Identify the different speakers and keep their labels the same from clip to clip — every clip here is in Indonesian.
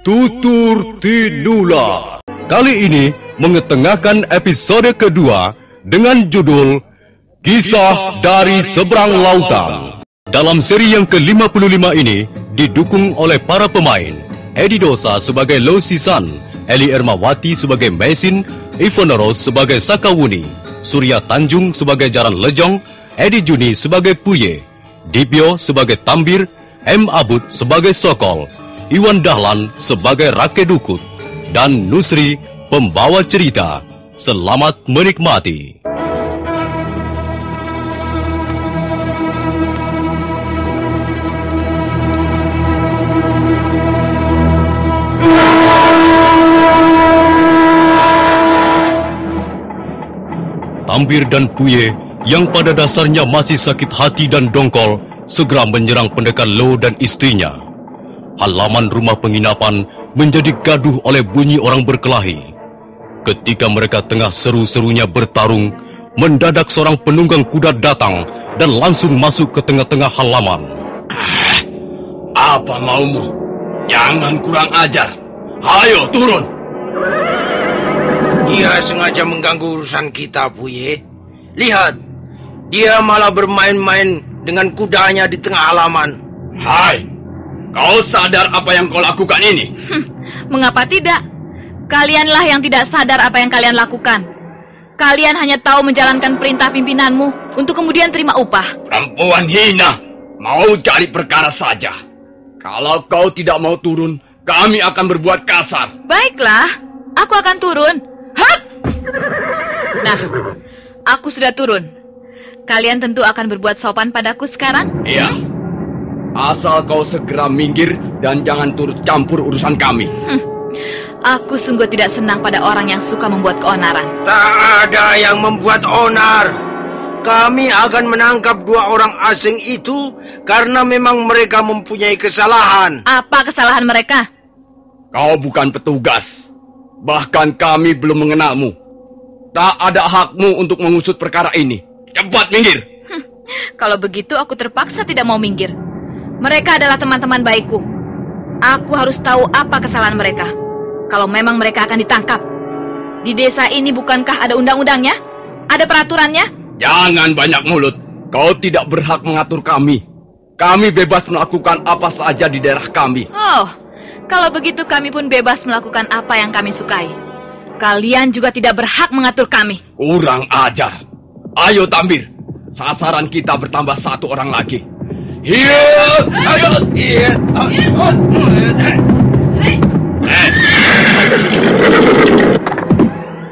Speaker 1: Tutur Tinula. Kali ini mengetengahkan episode kedua dengan judul Kisah dari Seberang Lautan. Dalam seri yang ke-55 ini didukung oleh para pemain Edi Dosa sebagai Lo Sisan, Eli Ermawati sebagai Mesin, Ivoneros sebagai Sakawuni, Surya Tanjung sebagai Jaran Lejong, Edi Juni sebagai Puye, Dibyo sebagai Tambir, M. Abud sebagai Sokol, Iwan Dahlan sebagai Rake Dukut, dan Nusri pembawa cerita. Selamat menikmati. Tambir dan Puye yang pada dasarnya masih sakit hati dan dongkol segera menyerang pendekar Lo dan istrinya. Halaman rumah penginapan menjadi gaduh oleh bunyi orang berkelahi. Ketika mereka tengah seru-serunya bertarung, mendadak seorang penunggang kuda datang dan langsung masuk ke tengah-tengah halaman.
Speaker 2: Apa maumu? Jangan kurang ajar. Ayo turun.
Speaker 3: Dia sengaja mengganggu urusan kita, Puye. Lihat, dia malah bermain-main dengan kudanya di tengah halaman.
Speaker 2: Hai, kau sadar apa yang kau lakukan ini?
Speaker 4: Mengapa tidak? Kalianlah yang tidak sadar apa yang kalian lakukan. Kalian hanya tahu menjalankan perintah pimpinanmu untuk kemudian terima upah.
Speaker 2: Perempuan hina, mau cari perkara saja. Kalau kau tidak mau turun, kami akan berbuat kasar.
Speaker 4: Baiklah, aku akan turun. Hap! Nah, aku sudah turun. Kalian tentu akan berbuat sopan padaku sekarang?
Speaker 2: Iya. Asal kau segera minggir dan jangan turut campur urusan kami.
Speaker 4: Aku sungguh tidak senang pada orang yang suka membuat keonaran.
Speaker 3: Tak ada yang membuat onar. Kami akan menangkap dua orang asing itu karena memang mereka mempunyai kesalahan.
Speaker 4: Apa kesalahan mereka?
Speaker 2: Kau bukan petugas. Bahkan kami belum mengenalmu. Tak ada hakmu untuk mengusut perkara ini. Cepat minggir.
Speaker 4: Kalau begitu aku terpaksa tidak mau minggir. Mereka adalah teman-teman baikku. Aku harus tahu apa kesalahan mereka. Kalau memang mereka akan ditangkap. Di desa ini bukankah ada undang-undangnya? Ada peraturannya?
Speaker 2: Jangan banyak mulut. Kau tidak berhak mengatur kami. Kami bebas melakukan apa saja di daerah kami.
Speaker 4: Oh, kalau begitu kami pun bebas melakukan apa yang kami sukai. Kalian juga tidak berhak mengatur kami.
Speaker 2: Kurang ajar. Ayo Tambir. Sasaran kita bertambah satu orang lagi. Hiya! Ayo! Hiya!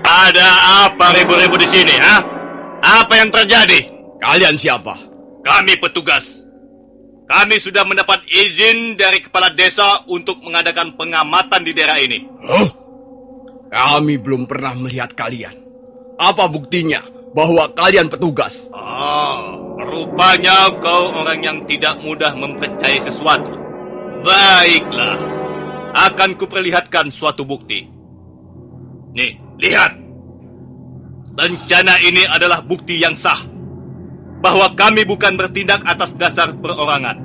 Speaker 5: Ada apa ribu-ribu di sini, ha? Apa yang terjadi?
Speaker 2: Kalian siapa?
Speaker 5: Kami petugas. Kami sudah mendapat izin dari kepala desa untuk mengadakan pengamatan di daerah ini.
Speaker 2: Oh, kami belum pernah melihat kalian. Apa buktinya bahwa kalian petugas?
Speaker 5: Oh, rupanya kau orang yang tidak mudah mempercayai sesuatu. Baiklah, akan kuperlihatkan suatu bukti. Nih, lihat. Rencana ini adalah bukti yang sah bahwa kami bukan bertindak atas dasar perorangan.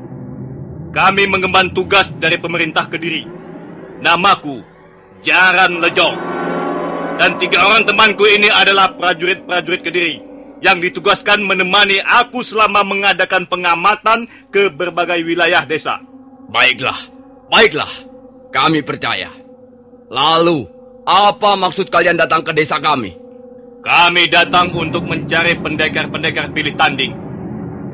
Speaker 5: Kami mengemban tugas dari pemerintah Kediri. Namaku Jaran Lejong. Dan 3 orang temanku ini adalah prajurit-prajurit Kediri yang ditugaskan menemani aku selama mengadakan pengamatan ke berbagai wilayah desa.
Speaker 2: Baiklah, baiklah. Kami percaya. Lalu, apa maksud kalian datang ke desa kami?
Speaker 5: Kami datang untuk mencari pendekar-pendekar pilih tanding.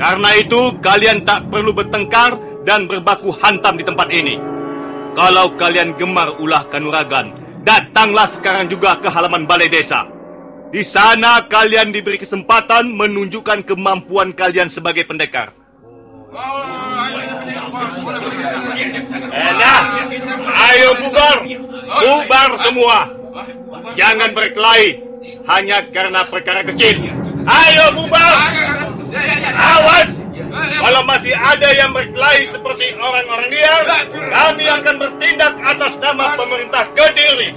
Speaker 5: Karena itu, kalian tak perlu bertengkar dan berbaku hantam di tempat ini. Kalau kalian gemar ulah kanuragan, datanglah sekarang juga ke halaman balai desa. Di sana kalian diberi kesempatan menunjukkan kemampuan kalian sebagai pendekar. Nah, ayo bubar. Bubar semua. Jangan berkelahi hanya karena perkara kecil. Ayo bubar. Awas. Kalau masih ada yang berkelahi seperti orang-orang liar, kami akan bertindak atas nama pemerintah Kediri.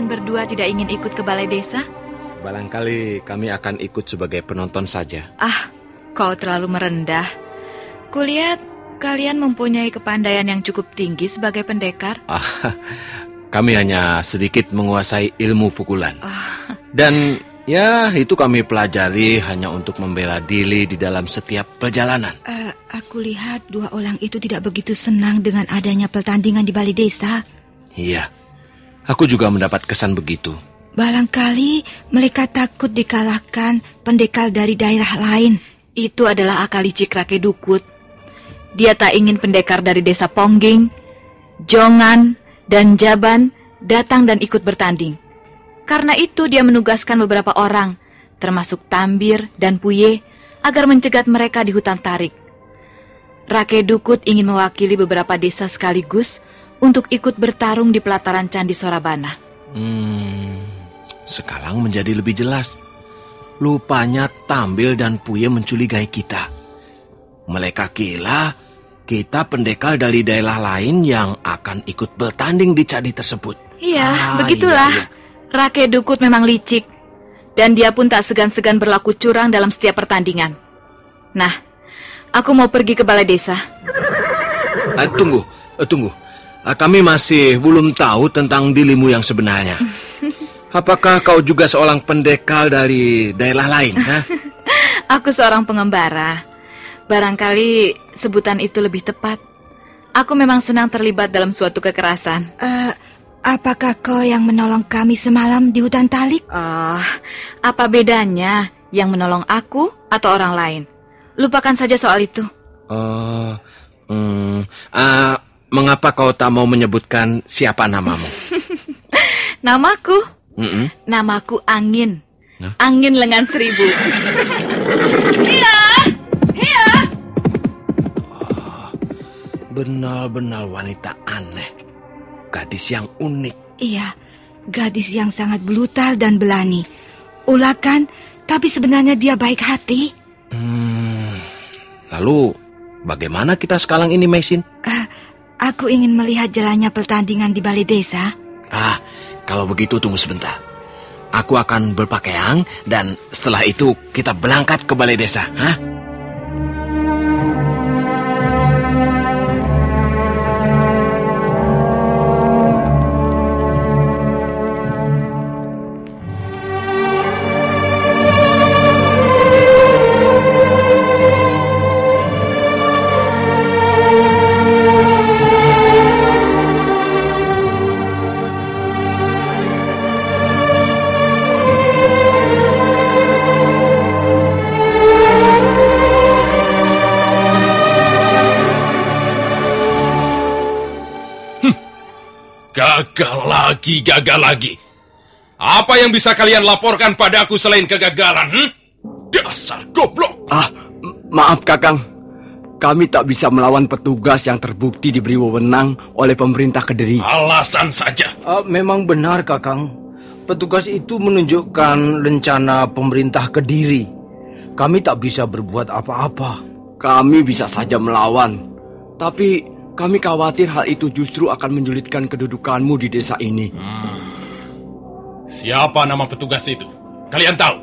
Speaker 4: kalian berdua tidak ingin ikut ke balai desa?
Speaker 2: Barangkali kami akan ikut sebagai penonton saja.
Speaker 4: Ah, kau terlalu merendah. Kulihat kalian mempunyai kepandaian yang cukup tinggi sebagai pendekar.
Speaker 2: Kami hanya sedikit menguasai ilmu pukulan. Dan ya, itu kami pelajari hanya untuk membela diri di dalam setiap perjalanan.
Speaker 6: Aku lihat dua orang itu tidak begitu senang dengan adanya pertandingan di balai desa.
Speaker 2: Iya, aku juga mendapat kesan begitu.
Speaker 6: Barangkali mereka takut dikalahkan pendekar dari daerah lain.
Speaker 4: Itu adalah akal licik Rake Dukut. Dia tak ingin pendekar dari desa Pongging, Jongan, dan Jaban datang dan ikut bertanding. Karena itu dia menugaskan beberapa orang, termasuk Tambir dan Puye, agar mencegat mereka di hutan tarik. Rake Dukut ingin mewakili beberapa desa sekaligus untuk ikut bertarung di pelataran Candi Sorabana.
Speaker 2: Sekarang menjadi lebih jelas. Lupanya Tambil dan Puye mencurigai kita. Mereka kira kita pendekar dari daerah lain yang akan ikut bertanding di candi tersebut.
Speaker 4: Iya, begitulah.
Speaker 2: Iya.
Speaker 4: Rake Dukut memang licik, dan dia pun tak segan-segan berlaku curang dalam setiap pertandingan. Nah, aku mau pergi ke balai desa.
Speaker 2: Tunggu. Kami masih belum tahu tentang dirimu yang sebenarnya. Apakah kau juga seorang pendekar dari daerah lain?
Speaker 4: Aku seorang pengembara. Barangkali sebutan itu lebih tepat. Aku memang senang terlibat dalam suatu kekerasan.
Speaker 6: Apakah kau yang menolong kami semalam di hutan talik?
Speaker 4: Apa bedanya yang menolong aku atau orang lain? Lupakan saja soal itu.
Speaker 2: Mengapa kau tak mau menyebutkan siapa namamu?
Speaker 4: Namaku? Namaku Angin. Angin Lengan Seribu. Iya.
Speaker 2: Benar-benar wanita aneh. Gadis yang unik.
Speaker 6: Iya, gadis yang sangat brutal dan berani. Ulakan, tapi sebenarnya dia baik hati.
Speaker 2: Lalu, bagaimana kita sekarang ini, Maisin?
Speaker 6: Aku ingin melihat jalannya pertandingan di balai desa.
Speaker 2: Kalau begitu tunggu sebentar. Aku akan berpakaian dan setelah itu kita berangkat ke balai desa.
Speaker 5: Gagal lagi. Apa yang bisa kalian laporkan padaku selain kegagalan? Dasar goblok.
Speaker 2: Maaf Kakang. Kami tak bisa melawan petugas yang terbukti diberi wewenang oleh pemerintah Kediri.
Speaker 5: Alasan saja.
Speaker 3: Memang benar, Kakang. Petugas itu menunjukkan rencana pemerintah Kediri. Kami tak bisa berbuat apa-apa.
Speaker 2: Kami bisa saja melawan. Tapi kami khawatir hal itu justru akan menyulitkan kedudukanmu di desa ini.
Speaker 5: Siapa nama petugas itu? Kalian tahu?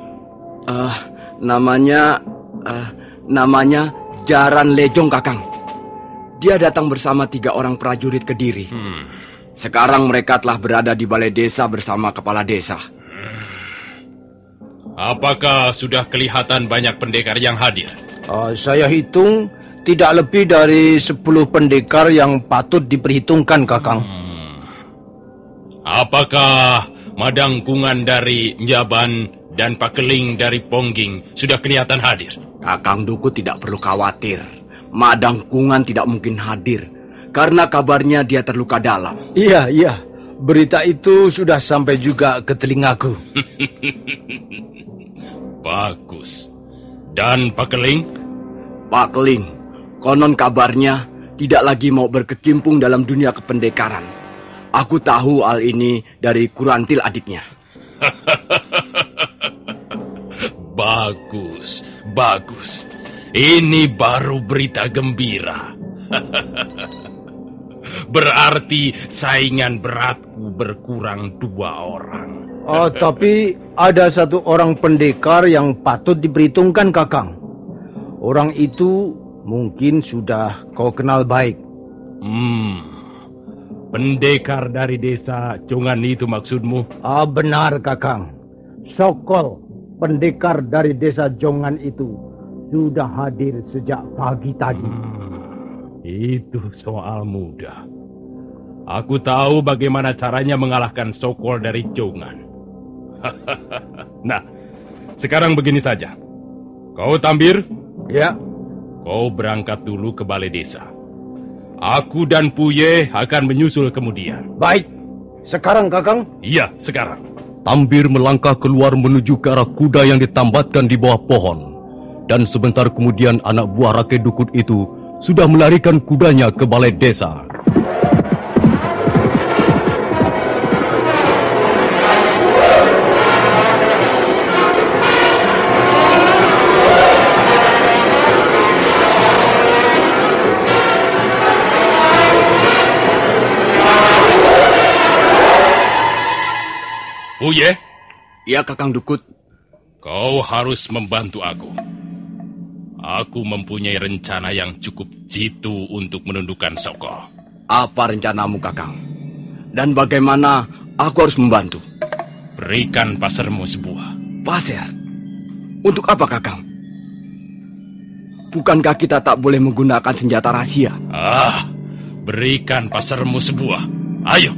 Speaker 2: Namanya Jaran Lejong, Kakang. Dia datang bersama 3 orang prajurit Kediri. Sekarang mereka telah berada di balai desa bersama kepala desa.
Speaker 5: Apakah sudah kelihatan banyak pendekar yang hadir?
Speaker 3: Saya hitung tidak lebih dari 10 pendekar yang patut diperhitungkan, Kakang.
Speaker 5: Apakah Madangkungan dari Njaban dan Pakeling dari Pongging sudah kelihatan hadir?
Speaker 2: Kakang Dukut tidak perlu khawatir. Madangkungan tidak mungkin hadir karena kabarnya dia terluka dalam.
Speaker 3: Iya. Berita itu sudah sampai juga ke telingaku.
Speaker 5: Bagus. Dan Pakeling?
Speaker 2: Pakeling, konon kabarnya tidak lagi mau berkecimpung dalam dunia kependekaran. Aku tahu hal ini dari Kurantil adiknya.
Speaker 5: Bagus. Ini baru berita gembira.
Speaker 7: Berarti saingan beratku berkurang 2 orang.
Speaker 3: Tapi ada 1 orang pendekar yang patut diperhitungkan, Kakang. Orang itu mungkin sudah kau kenal baik.
Speaker 7: Pendekar dari desa Jongan itu maksudmu?
Speaker 3: Benar, Kakang. Sokol, pendekar dari desa Jongan itu sudah hadir sejak pagi tadi.
Speaker 7: Itu soal mudah. Aku tahu bagaimana caranya mengalahkan Sokol dari Jongan. Nah, sekarang begini saja. Kau Tambir?
Speaker 3: Ya.
Speaker 7: Kau berangkat dulu ke balai desa. Aku dan Puye akan menyusul kemudian.
Speaker 3: Baik. Sekarang, Kakang?
Speaker 7: Iya, sekarang.
Speaker 1: Tambir melangkah keluar menuju ke arah kuda yang ditambatkan di bawah pohon. Dan sebentar kemudian anak buah Rake Dukut itu sudah melarikan kudanya ke balai desa.
Speaker 7: Puye?
Speaker 2: Ya, Kakang Dukut.
Speaker 7: Kau harus membantu aku. Aku mempunyai rencana yang cukup jitu untuk menundukkan Sokol.
Speaker 2: Apa rencanamu, Kakang? Dan bagaimana aku harus membantu?
Speaker 7: Berikan pasarmu sebuah.
Speaker 2: Pasir? Untuk apa, Kakang? Bukankah kita tak boleh menggunakan senjata rahasia?
Speaker 7: Berikan pasarmu sebuah. Ayo.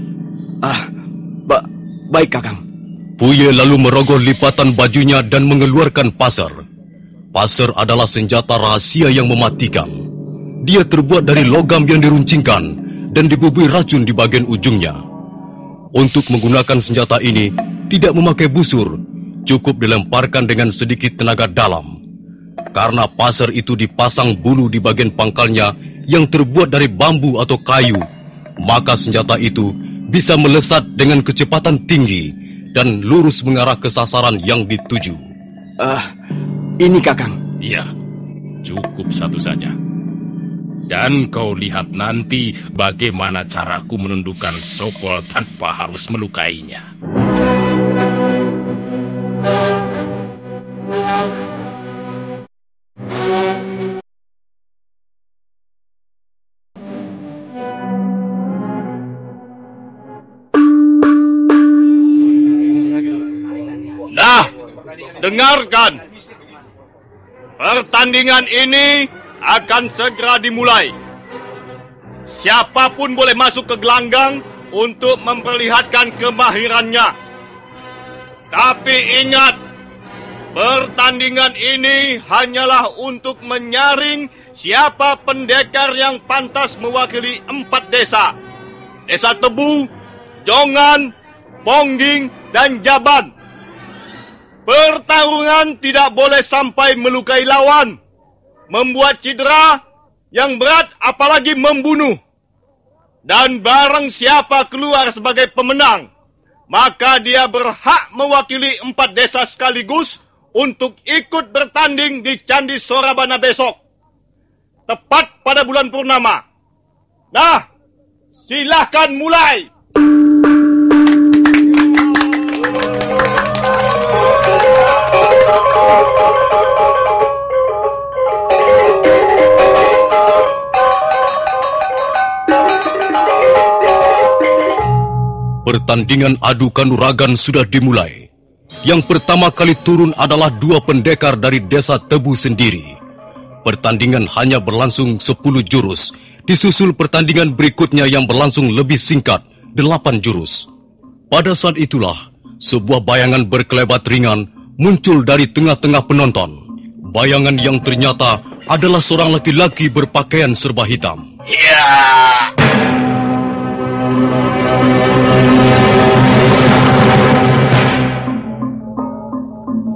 Speaker 2: Baik, Kakang.
Speaker 1: Puye lalu merogoh lipatan bajunya dan mengeluarkan pasar. Pasar adalah senjata rahasia yang mematikan. Dia terbuat dari logam yang diruncingkan dan dibubui racun di bagian ujungnya. Untuk menggunakan senjata ini, tidak memakai busur, cukup dilemparkan dengan sedikit tenaga dalam. Karena pasar itu dipasang bulu di bagian pangkalnya yang terbuat dari bambu atau kayu, maka senjata itu bisa melesat dengan kecepatan tinggi dan lurus mengarah ke sasaran yang dituju.
Speaker 2: Ini, Kakang.
Speaker 7: Iya, cukup 1 saja. Dan kau lihat nanti bagaimana caraku menundukkan Sokol tanpa harus melukainya.
Speaker 5: Nah, dengarkan. Pertandingan ini akan segera dimulai. Siapapun boleh masuk ke gelanggang untuk memperlihatkan kemahirannya. Tapi ingat, pertandingan ini hanyalah untuk menyaring siapa pendekar yang pantas mewakili 4 desa. Desa Tebu, Jongan, Pongging, dan Jaban. Pertarungan tidak boleh sampai melukai lawan, membuat cedera yang berat, apalagi membunuh. Dan barang siapa keluar sebagai pemenang, maka dia berhak mewakili 4 desa sekaligus untuk ikut bertanding di Candi Sorabana besok, tepat pada bulan purnama. Nah, silahkan mulai.
Speaker 1: Pertandingan adu kanuragan sudah dimulai. Yang pertama kali turun adalah 2 pendekar dari desa Tebu sendiri. Pertandingan hanya berlangsung 10 jurus, disusul pertandingan berikutnya yang berlangsung lebih singkat, 8 jurus. Pada saat itulah, sebuah bayangan berkelebat ringan muncul dari tengah-tengah penonton. Bayangan yang ternyata adalah seorang laki-laki berpakaian serba hitam.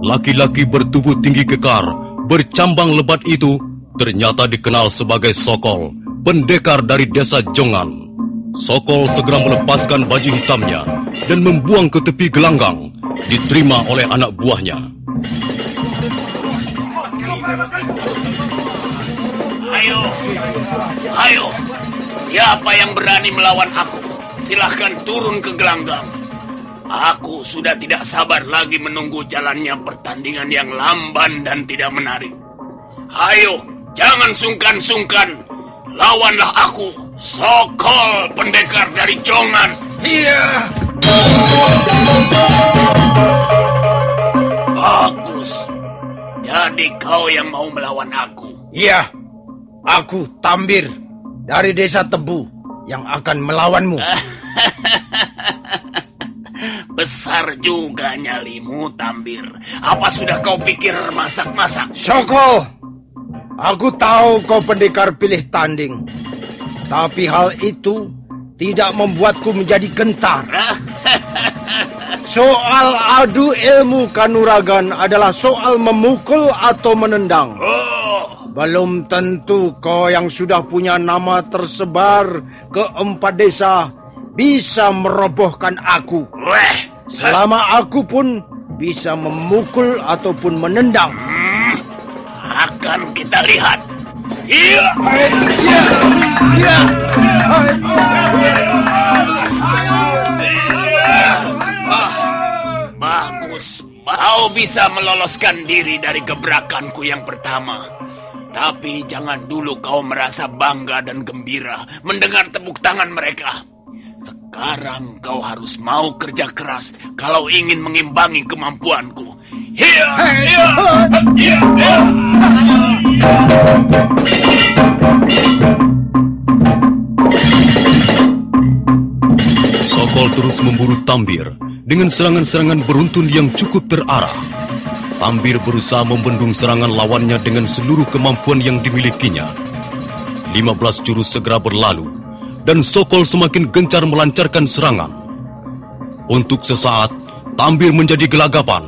Speaker 1: Laki-laki bertubuh tinggi kekar, bercambang lebat itu ternyata dikenal sebagai Sokol, pendekar dari desa Jongan. Sokol segera melepaskan baju hitamnya dan membuang ke tepi gelanggang, diterima oleh anak buahnya.
Speaker 5: Ayo,
Speaker 8: Siapa yang berani melawan aku, silahkan turun ke gelanggang. Aku sudah tidak sabar lagi menunggu jalannya pertandingan yang lamban dan tidak menarik. Ayo, jangan sungkan-sungkan. Lawanlah aku, Sokol pendekar dari Jongan.
Speaker 3: Iya.
Speaker 8: Bagus. Jadi kau yang mau melawan aku?
Speaker 3: Iya. Aku Tambir dari Desa Tebu yang akan melawanmu.
Speaker 8: Besar juga nyalimu, Tambir. Apa sudah kau pikir masak-masak?
Speaker 3: Sokol, aku tahu kau pendekar pilih tanding. Tapi hal itu tidak membuatku menjadi gentar. Soal adu ilmu kanuragan adalah soal memukul atau menendang. Belum tentu kau yang sudah punya nama tersebar ke 4 desa bisa merobohkan aku. Selama aku pun bisa memukul ataupun menendang.
Speaker 8: Akan kita lihat. Iya. Bagus. Kau bisa meloloskan diri dari gebrakanku yang pertama. Tapi jangan dulu kau merasa bangga dan gembira mendengar tepuk tangan mereka. Sekarang kau harus mau kerja keras kalau ingin mengimbangi kemampuanku.
Speaker 1: Sokol terus memburu Tambir dengan serangan-serangan beruntun yang cukup terarah. Tambir berusaha membendung serangan lawannya dengan seluruh kemampuan yang dimilikinya. 15 jurus segera berlalu, dan Sokol semakin gencar melancarkan serangan. Untuk sesaat, Tambir menjadi gelagapan.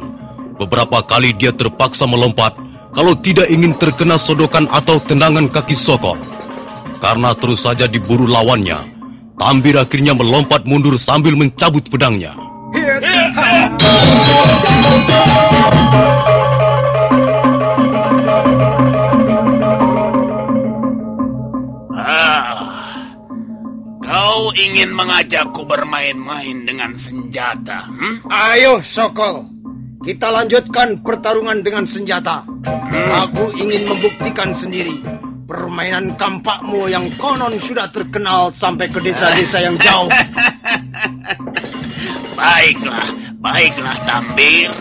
Speaker 1: Beberapa kali dia terpaksa melompat, kalau tidak ingin terkena sodokan atau tendangan kaki Sokol. Karena terus saja diburu lawannya, Tambir akhirnya melompat mundur sambil mencabut pedangnya.
Speaker 8: Kau ingin mengajakku bermain-main dengan senjata?
Speaker 3: Ayo, Sokol. Kita lanjutkan pertarungan dengan senjata. Aku ingin membuktikan sendiri permainan kampakmu yang konon sudah terkenal sampai ke desa-desa yang jauh.
Speaker 8: Baiklah Tambir.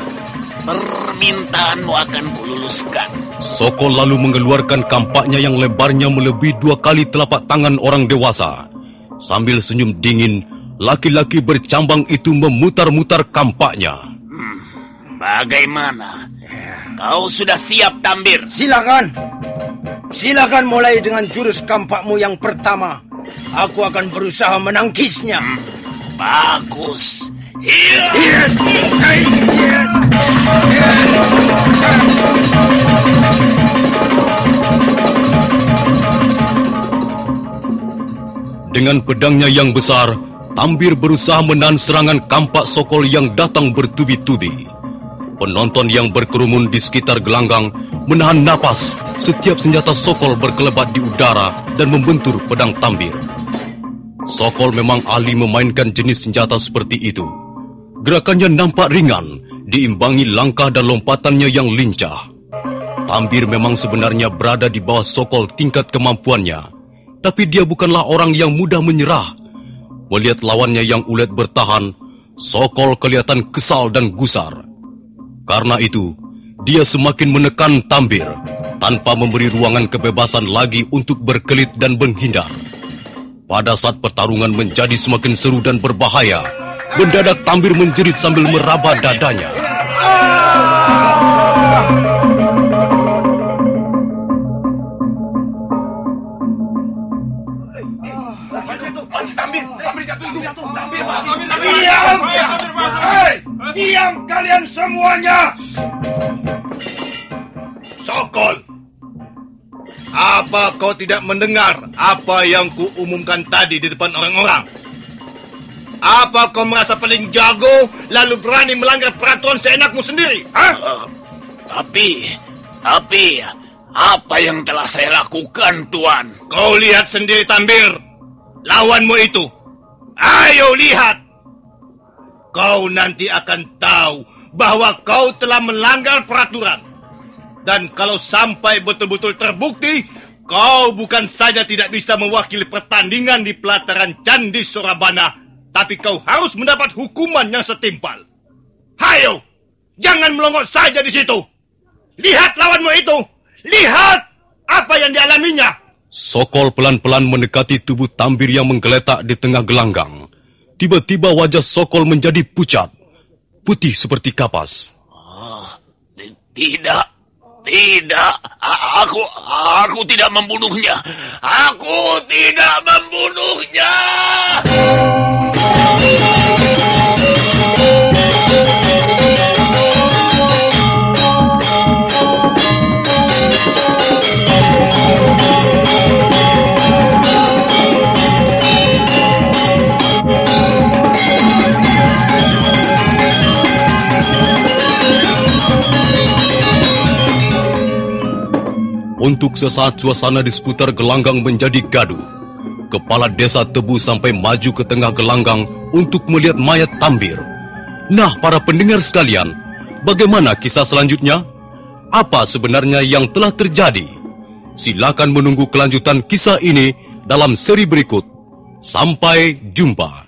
Speaker 8: Permintaanmu akan kululuskan.
Speaker 1: Sokol lalu mengeluarkan kampaknya yang lebarnya melebihi 2 kali telapak tangan orang dewasa. Sambil senyum dingin, laki-laki bercambang itu memutar-mutar kampaknya.
Speaker 8: Bagaimana? Kau sudah siap, Tambir?
Speaker 3: Silakan mulai dengan jurus kampakmu yang pertama. Aku akan berusaha menangkisnya.
Speaker 8: Bagus.
Speaker 1: Dengan pedangnya yang besar, Tambir berusaha menahan serangan kampak Sokol yang datang bertubi-tubi. Penonton yang berkerumun di sekitar gelanggang menahan napas setiap senjata Sokol berkelebat di udara dan membentur pedang Tambir. Sokol memang ahli memainkan jenis senjata seperti itu. Gerakannya nampak ringan, diimbangi langkah dan lompatannya yang lincah. Tambir memang sebenarnya berada di bawah Sokol tingkat kemampuannya, tapi dia bukanlah orang yang mudah menyerah. Melihat lawannya yang ulet bertahan, Sokol kelihatan kesal dan gusar. Karena itu, dia semakin menekan Tambir, tanpa memberi ruangan kebebasan lagi untuk berkelit dan menghindar. Pada saat pertarungan menjadi semakin seru dan berbahaya, mendadak Tambir menjerit sambil meraba dadanya.
Speaker 3: Diam kalian semuanya!
Speaker 9: Sokol, apa kau tidak mendengar apa yang kuumumkan tadi di depan orang-orang? Apa kau merasa paling jago lalu berani melanggar peraturan seenakmu sendiri?
Speaker 8: Tapi apa yang telah saya lakukan, Tuan?
Speaker 9: Kau lihat sendiri, Tambir. lawanmu itu. Ayo lihat. Kau nanti akan tahu bahwa kau telah melanggar peraturan. Dan kalau sampai betul-betul terbukti, kau bukan saja tidak bisa mewakili pertandingan di pelataran Candi Sorabana, tapi kau harus mendapat hukuman yang setimpal. Hayo, jangan melongot saja di situ. Lihat lawanmu itu. Lihat apa yang dialaminya.
Speaker 1: Sokol pelan-pelan mendekati tubuh Tambir yang menggeletak di tengah gelanggang. Tiba-tiba wajah Sokol menjadi pucat, putih seperti kapas.
Speaker 8: Tidak. Aku tidak membunuhnya. Aku tidak membunuhnya.
Speaker 1: Untuk sesaat suasana di seputar gelanggang menjadi gaduh. Kepala desa Tebu sampai maju ke tengah gelanggang untuk melihat mayat Tambir. Nah, para pendengar sekalian, bagaimana kisah selanjutnya? Apa sebenarnya yang telah terjadi? Silakan menunggu kelanjutan kisah ini dalam seri berikut. Sampai jumpa.